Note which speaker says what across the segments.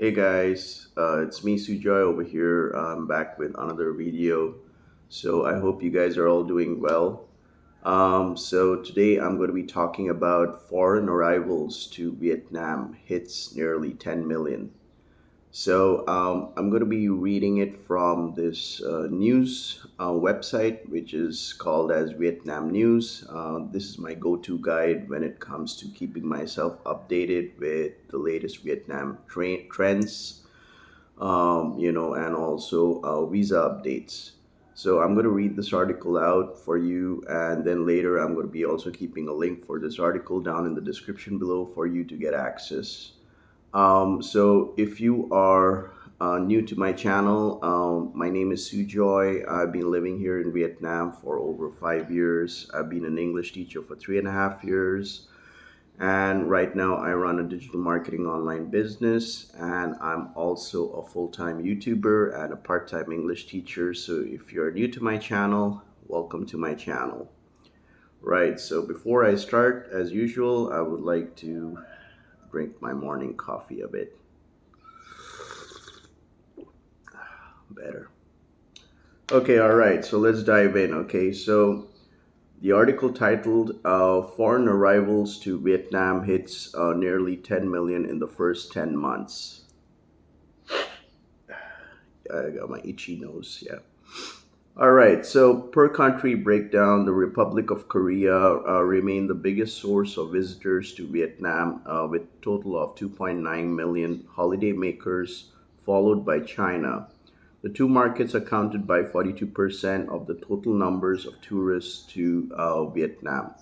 Speaker 1: Hey guys, it's me Sujoy over here. I'm back with another video. So I hope you guys are all doing well. So today I'm going to be talking about foreign arrivals to Vietnam hits nearly 10 million. I'm going to be reading it from this news website, which is called as Vietnam News. This is my go-to guide when it comes to keeping myself updated with the latest Vietnam trends, and also visa updates. So I'm going to read this article out for you, and then later I'm going to be also keeping a link for this article down in the description below for you to get access. So if you are new to my channel, my name is Sujoy. I've been living here in Vietnam for over 5 years. I've been an English teacher for 3.5 years. And right now I run a digital marketing online business, and I'm also a full-time YouTuber and a part-time English teacher. So if you're new to my channel, welcome to my channel. Right, so before I start, as usual, I would like to drink my morning coffee a bit better. Okay, all right, so let's dive in. Okay, so the article titled Foreign Arrivals to Vietnam Hits Nearly 10 Million in the First 10 Months. I got my itchy nose, yeah. All right, so per country breakdown, the Republic of Korea remained the biggest source of visitors to Vietnam with a total of 2.9 million holidaymakers, followed by China. The two markets accounted by 42% of the total numbers of tourists to Vietnam.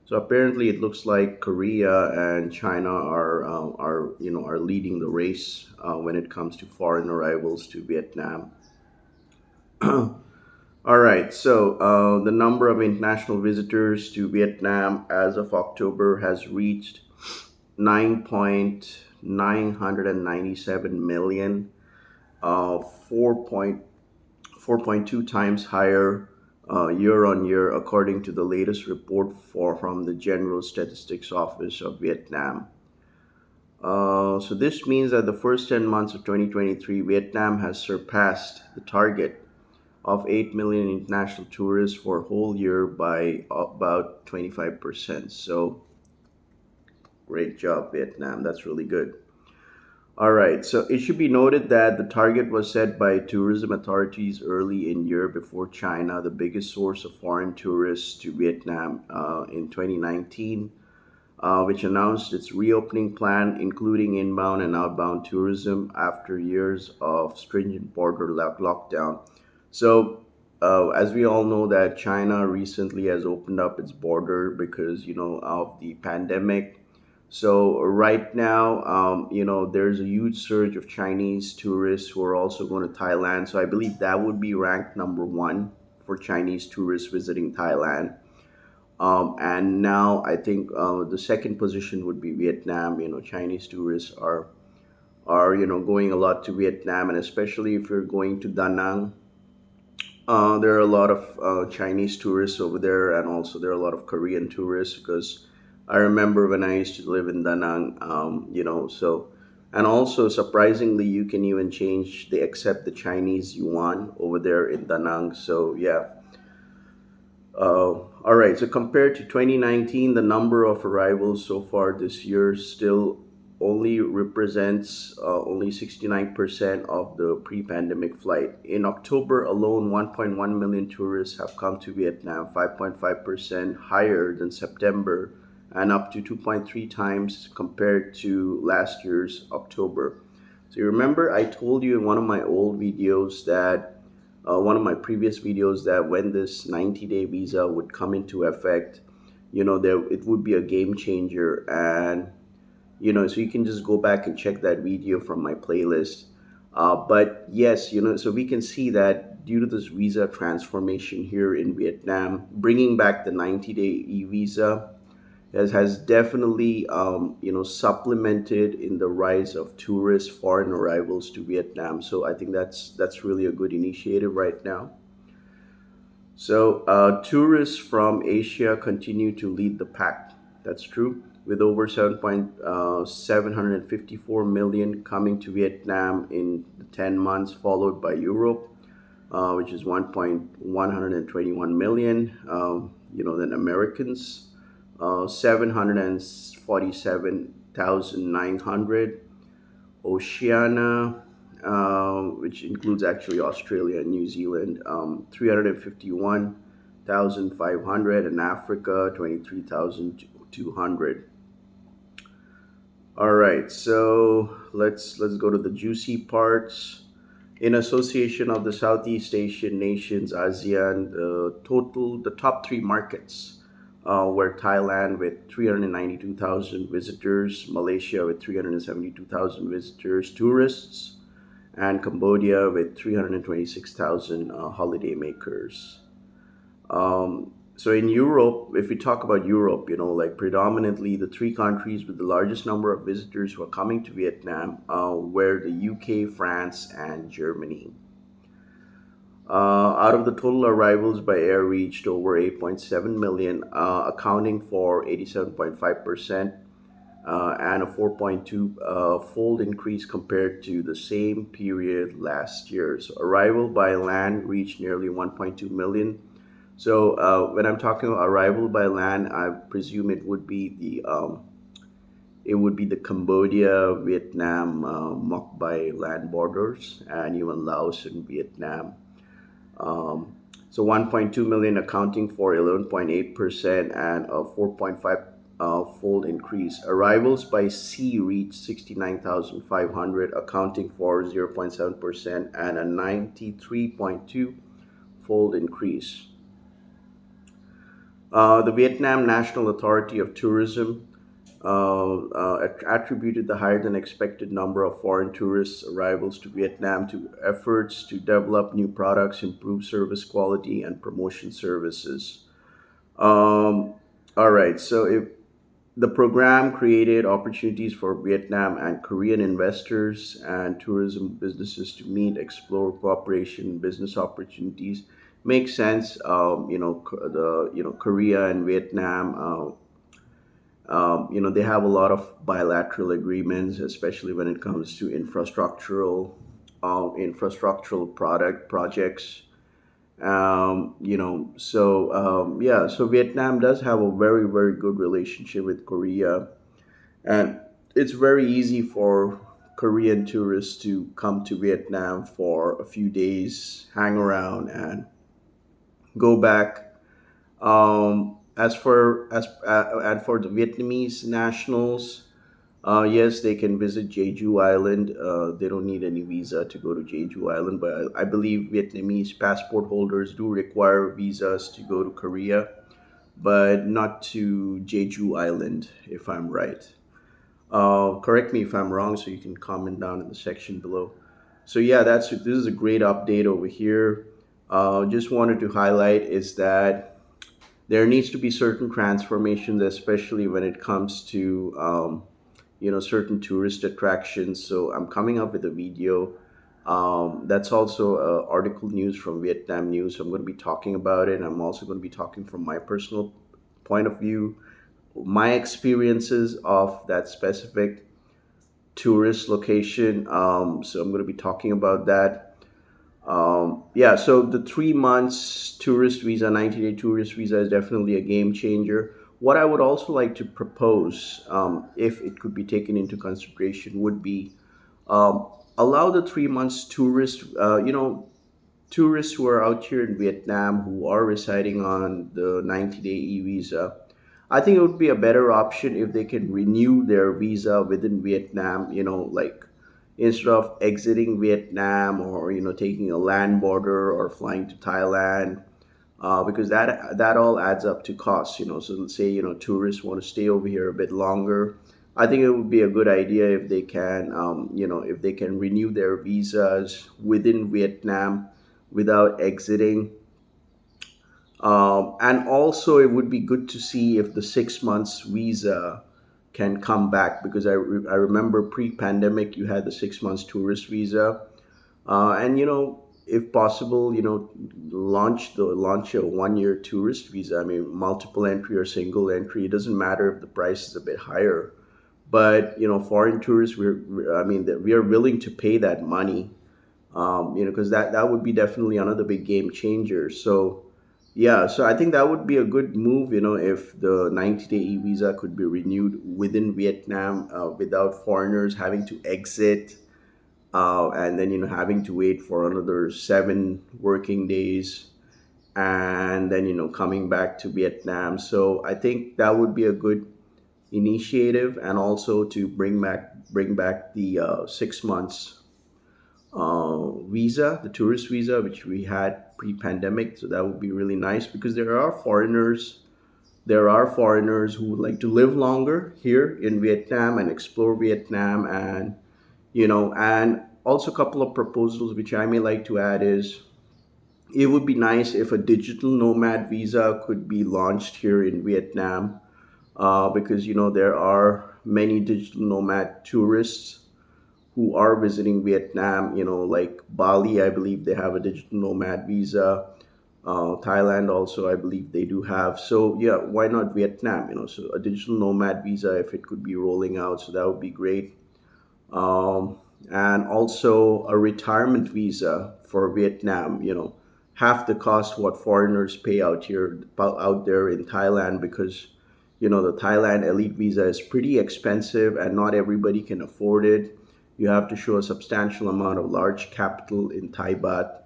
Speaker 1: So apparently, it looks like Korea and China are leading the race when it comes to foreign arrivals to Vietnam. All right, so the number of international visitors to Vietnam as of October has reached 9.997 million, 4.2 times higher year on year, according to the latest report from the General Statistics Office of Vietnam. So this means that the first 10 months of 2023, Vietnam has surpassed the target of 8 million international tourists for a whole year by about 25%. So great job, Vietnam. That's really good. All right, so it should be noted that the target was set by tourism authorities early in year before China, the biggest source of foreign tourists to Vietnam in 2019, which announced its reopening plan, including inbound and outbound tourism after years of stringent border lockdown. So, as we all know, that China recently has opened up its border because of the pandemic. So right now, there's a huge surge of Chinese tourists who are also going to Thailand. So I believe that would be ranked number one for Chinese tourists visiting Thailand. And now I think the second position would be Vietnam. Chinese tourists are going a lot to Vietnam, and especially if you're going to Da Nang, there are a lot of Chinese tourists over there, and also there are a lot of Korean tourists because I remember when I used to live in Da Nang, and also surprisingly, you can even change, they accept the Chinese yuan over there in Da Nang. So, yeah. All right, so compared to 2019, the number of arrivals so far this year still only represents only 69% of the pre-pandemic flight. In October alone, 1.1 million tourists have come to Vietnam, 5.5% higher than September, and up to 2.3 times compared to last year's October. So you remember I told you in one of my old videos that one of my previous videos that when this 90-day visa would come into effect, it would be a game changer. And so you can just go back and check that video from my playlist. But yes, so we can see that due to this visa transformation here in Vietnam, bringing back the 90-day e-visa has definitely supplemented in the rise of tourist foreign arrivals to Vietnam. So I think that's really a good initiative right now. So tourists from Asia continue to lead the pack. That's true. with over 754 million coming to Vietnam in the 10 months, followed by Europe, which is 1.121 million. Then Americans, 747,900. Oceania, which includes actually Australia and New Zealand, 351,500, and Africa, 23,200. All right, so let's go to the juicy parts. In association of the Southeast Asian nations, ASEAN, the top three markets were Thailand with 392,000 visitors, Malaysia with 372,000 visitors, tourists, and Cambodia with 326,000 holidaymakers. So in Europe, if we talk about Europe, like predominantly the three countries with the largest number of visitors who are coming to Vietnam were the UK, France, and Germany. Out of the total arrivals by air reached over 8.7 million, accounting for 87.5%, and a 4.2 fold increase compared to the same period last year. So arrival by land reached nearly 1.2 million. So when I'm talking about arrival by land, I presume it would be the Cambodia, Vietnam, Mok land borders, and even Laos and Vietnam. Um, so 1.2 million accounting for 11.8% and a 4.5 fold increase. Arrivals by sea reached 69,500, accounting for 0.7% and a 93.2 fold increase. The Vietnam National Authority of Tourism attributed the higher than expected number of foreign tourists arrivals to Vietnam to efforts to develop new products, improve service quality, and promotion services. Um, all right, so if the program created opportunities for Vietnam and Korean investors and tourism businesses to meet, explore cooperation, business opportunities. Makes sense. Korea and Vietnam. They have a lot of bilateral agreements, especially when it comes to infrastructural product projects. Yeah, so Vietnam does have a very, very good relationship with Korea, and it's very easy for Korean tourists to come to Vietnam for a few days, hang around, and go back. And for the Vietnamese nationals, yes, they can visit Jeju Island. They don't need any visa to go to Jeju Island, but I believe Vietnamese passport holders do require visas to go to Korea, but not to Jeju Island, if I'm right. Correct me if I'm wrong, so you can comment down in the section below. So yeah, this is a great update over here. Just wanted to highlight is that there needs to be certain transformations, especially when it comes to certain tourist attractions. So I'm coming up with a video. That's also article news from Vietnam News. So I'm going to be talking about it. I'm also going to be talking from my personal point of view, my experiences of that specific tourist location. So I'm going to be talking about that. Yeah, so the 3 months tourist visa, 90-day tourist visa is definitely a game changer. What I would also like to propose, if it could be taken into consideration, would be allow the 3 months tourists who are out here in Vietnam who are residing on the 90-day e-visa. I think it would be a better option if they can renew their visa within Vietnam, like instead of exiting Vietnam or taking a land border or flying to Thailand, because that all adds up to costs. So let's say tourists want to stay over here a bit longer. I think it would be a good idea if they can renew their visas within Vietnam without exiting. And also, it would be good to see if the 6 months visa can come back, because I remember pre-pandemic you had the 6 months tourist visa, and if possible, launch a 1 year tourist visa. I mean, multiple entry or single entry. It doesn't matter if the price is a bit higher, but foreign tourists, I mean, that we are willing to pay that money, because that would be definitely another big game changer. So yeah, so I think that would be a good move, if the 90-day e-visa could be renewed within Vietnam, without foreigners having to exit, and then having to wait for another 7 working days, and then coming back to Vietnam. So I think that would be a good initiative, and also to bring back the 6 months visa, the tourist visa, which we had pre-pandemic. So that would be really nice, because there are foreigners who would like to live longer here in Vietnam and explore Vietnam. And also a couple of proposals which I may like to add is, it would be nice if a digital nomad visa could be launched here in Vietnam, because there are many digital nomad tourists who are visiting Vietnam. Like Bali, I believe they have a digital nomad visa. Thailand also, I believe they do have. So yeah, why not Vietnam? So a digital nomad visa, if it could be rolling out, so that would be great. um, and also a retirement visa for Vietnam. Half the cost what foreigners pay out there in Thailand, because the Thailand elite visa is pretty expensive and not everybody can afford it. You have to show a substantial amount of large capital in Thai baht.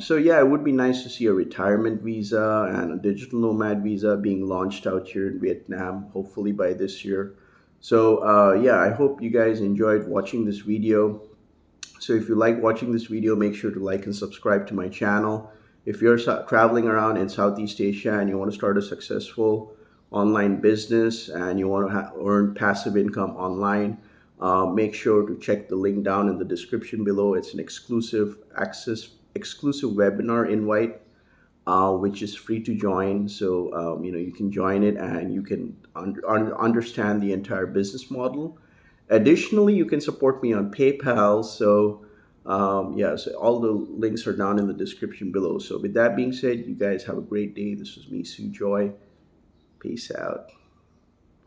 Speaker 1: So yeah, it would be nice to see a retirement visa and a digital nomad visa being launched out here in Vietnam, hopefully by this year. So yeah, I hope you guys enjoyed watching this video. So if you like watching this video, make sure to like and subscribe to my channel. If you're traveling around in Southeast Asia and you want to start a successful online business and you want to earn passive income online, make sure to check the link down in the description below. It's an exclusive webinar invite, which is free to join. So you can join it and you can understand the entire business model. Additionally, you can support me on PayPal. So yeah, so all the links are down in the description below. So with that being said, you guys have a great day. This was me, Sue Joy. Peace out.